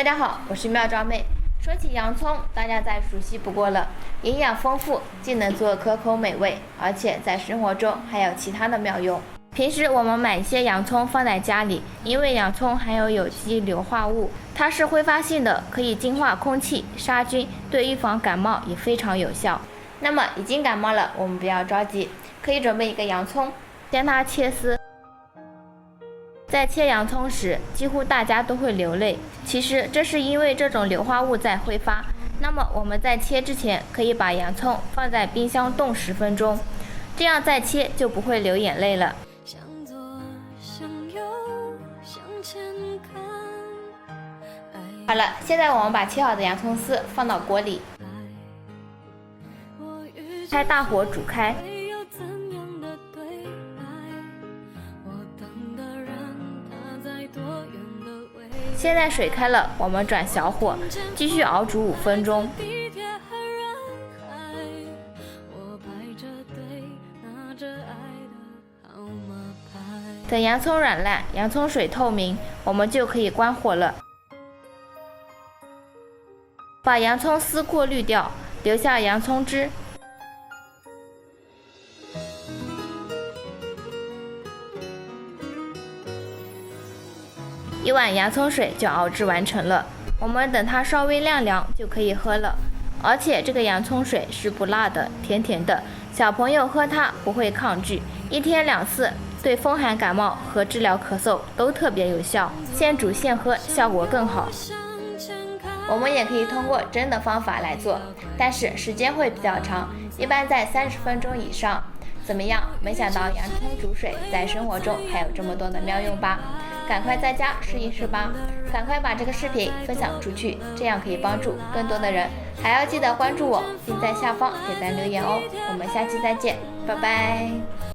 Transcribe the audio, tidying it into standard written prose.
大家好，我是妙招妹。说起洋葱，大家再熟悉不过了，营养丰富，既能做可口美味，而且在生活中还有其他的妙用。平时我们买一些洋葱放在家里，因为洋葱含有有机硫化物，它是挥发性的，可以净化空气、杀菌，对预防感冒也非常有效。那么已经感冒了，我们不要着急，可以准备一个洋葱，将它切丝。在切洋葱时，几乎大家都会流泪，其实这是因为这种硫化物在挥发。那么我们在切之前，可以把洋葱放在冰箱冻10分钟，这样再切就不会流眼泪了。好了，现在我们把切好的洋葱丝放到锅里，开大火煮开。现在水开了，我们转小火，继续熬煮5分钟。等洋葱软烂，洋葱水透明，我们就可以关火了。把洋葱丝过滤掉，留下洋葱汁。1碗洋葱水就熬制完成了，我们等它稍微晾凉就可以喝了。而且这个洋葱水是不辣的，甜甜的，小朋友喝它不会抗拒，1天2次，对风寒感冒和治疗咳嗽都特别有效，现煮现喝效果更好。我们也可以通过蒸的方法来做，但是时间会比较长，一般在30分钟以上。怎么样？没想到洋葱煮水在生活中还有这么多的妙用吧？赶快在家试一试吧！赶快把这个视频分享出去，这样可以帮助更多的人。还要记得关注我，并在下方点赞留言哦。我们下期再见，拜拜。